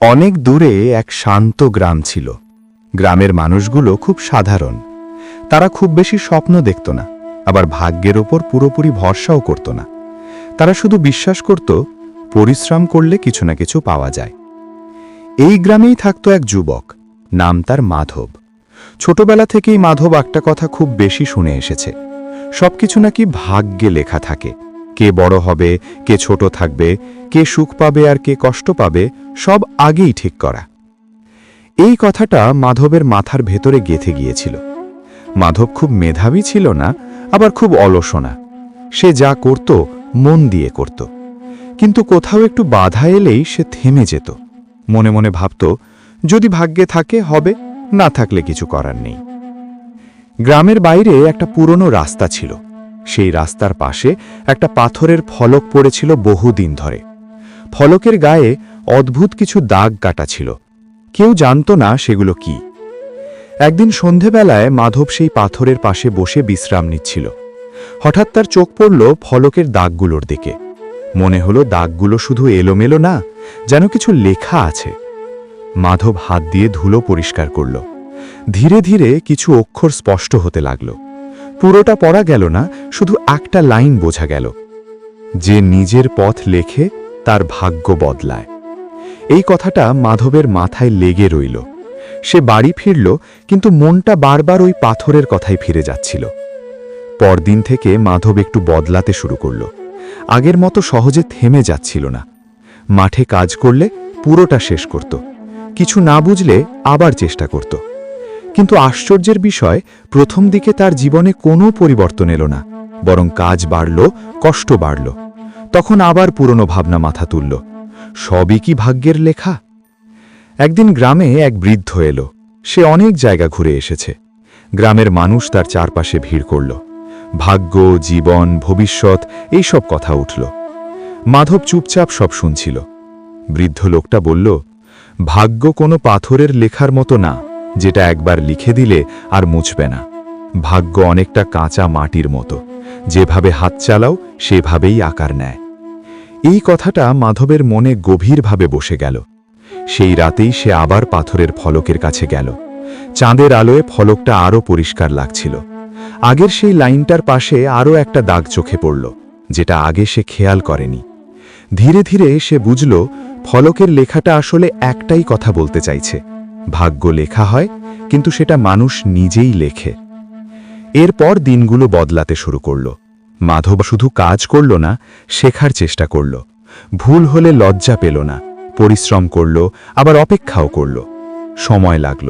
অনেক দূরে এক শান্ত গ্রাম ছিল। গ্রামের মানুষগুলো খুব সাধারণ। তারা খুব বেশি স্বপ্ন দেখত না, আবার ভাগ্যের ওপর পুরোপুরি ভরসাও করত না। তারা শুধু বিশ্বাস করত পরিশ্রম করলে কিছু না কিছু পাওয়া যায়। এই গ্রামেই থাকত এক যুবক, নাম তার মাধব। ছোটবেলা থেকেই মাধব একটা কথা খুব বেশি শুনে এসেছে, সবকিছু নাকি ভাগ্যে লেখা থাকে। কে বড় হবে, কে ছোট থাকবে, কে সুখ পাবে আর কে কষ্ট পাবে, সব আগেই ঠিক করা। এই কথাটা মাধবের মাথার ভেতরে গেঁথে গিয়েছিল। মাধব খুব মেধাবী ছিল না, আবার খুব অলসও না। সে যা করত মন দিয়ে করত, কিন্তু কোথাও একটু বাধা এলেই সে থেমে যেত। মনে মনে ভাবত, যদি ভাগ্যে থাকে হবে, না থাকলে কিছু করার নেই। গ্রামের বাইরে একটা পুরনো রাস্তা ছিল। সেই রাস্তার পাশে একটা পাথরের ফলক পড়েছিল বহুদিন ধরে। ফলকের গায়ে অদ্ভুত কিছু দাগ কাটা ছিল। কেউ জানত না সেগুলো কি। একদিন সন্ধেবেলায় মাধব সেই পাথরের পাশে বসে বিশ্রাম নিচ্ছিল। হঠাৎ তার চোখ পড়ল ফলকের দাগগুলোর দিকে। মনে হলো দাগগুলো শুধু এলোমেলো না, যেন কিছু লেখা আছে। মাধব হাত দিয়ে ধুলো পরিষ্কার করল। ধীরে ধীরে কিছু অক্ষর স্পষ্ট হতে লাগল। পুরোটা পড়া গেল না, শুধু একটা লাইন বোঝা গেল, যে নিজের পথ লেখে তার ভাগ্য বদলায়। এই কথাটা মাধবের মাথায় লেগে রইল। সে বাড়ি ফিরল, কিন্তু মনটা বারবার ওই পাথরের কথাই ফিরে যাচ্ছিল। পরদিন থেকে মাধব একটু বদলাতে শুরু করল। আগের মতো সহজে থেমে যাচ্ছিল না। মাঠে কাজ করলে পুরোটা শেষ করত, কিছু না বুঝলে আবার চেষ্টা করত। কিন্তু আশ্চর্যের বিষয়, প্রথম দিকে তার জীবনে কোনো পরিবর্তন এলো না, বরং কাজ বাড়ল, কষ্ট বাড়ল। তখন আবার পুরনো ভাবনা মাথা তুলল, সবই কি ভাগ্যের লেখা? একদিন গ্রামে এক বৃদ্ধ এলো। সে অনেক জায়গা ঘুরে এসেছে। গ্রামের মানুষ তার চারপাশে ভিড় করল। ভাগ্য, জীবন, ভবিষ্যৎ এইসব কথা উঠল। মাধব চুপচাপ সব শুনছিল। বৃদ্ধ লোকটা বলল, ভাগ্য কোনো পাথরের লেখার মতো না, যেটা একবার লিখে দিলে আর মুছবে না। ভাগ্য অনেকটা কাঁচা মাটির মতো, যেভাবে হাত চালাও সেভাবেই আকার নেয়। এই কথাটা মাধবের মনে গভীরভাবে বসে গেল। সেই রাতেই সে আবার পাথরের ফলকের কাছে গেল। চাঁদের আলোয় ফলকটা আরও পরিষ্কার লাগছিল। আগের সেই লাইনটার পাশে আরও একটা দাগ চোখে পড়ল, যেটা আগে সে খেয়াল করেনি। ধীরে ধীরে সে বুঝল, ফলকের লেখাটা আসলে একটাই কথা বলতে চাইছে, ভাগ্য লেখা হয়, কিন্তু সেটা মানুষ নিজেই লেখে। এরপর দিনগুলো বদলাতে শুরু করল। মাধব শুধু কাজ করল না, শেখার চেষ্টা করল। ভুল হলে লজ্জা পেল না, পরিশ্রম করল, আবার অপেক্ষাও করল। সময় লাগল,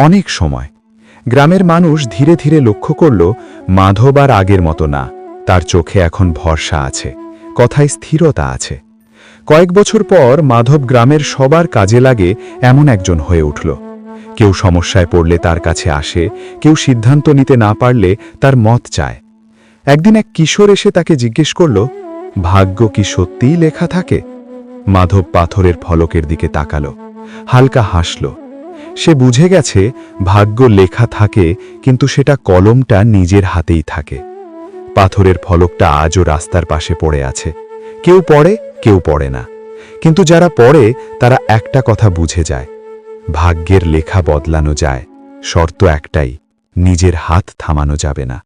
অনেক সময়। গ্রামের মানুষ ধীরে ধীরে লক্ষ্য করল, মাধব আর আগের মতো না। তার চোখে এখন ভরসা আছে, কথায় স্থিরতা আছে। কয়েক বছর পর মাধব গ্রামের সবার কাজে লাগে এমন একজন হয়ে উঠল। কেউ সমস্যায় পড়লে তার কাছে আসে, কেউ সিদ্ধান্ত নিতে না পারলে তার মত চায়। একদিন এক কিশোর এসে তাকে জিজ্ঞেস করল, ভাগ্য কি সত্যিই লেখা থাকে? মাধব পাথরের ফলকের দিকে তাকালো, হালকা হাসল। সে বুঝে গেছে, ভাগ্য লেখা থাকে, কিন্তু সেটা কলমটা নিজের হাতেই থাকে। পাথরের ফলকটা আজও রাস্তার পাশে পড়ে আছে। কেউ পড়ে, কেউ পড়ে না, কিন্তু যারা পড়ে তারা একটা কথা বুঝে যায়, ভাগ্যের লেখা বদলানো যায়, শর্ত একটাই, নিজের হাত থামানো যাবে না।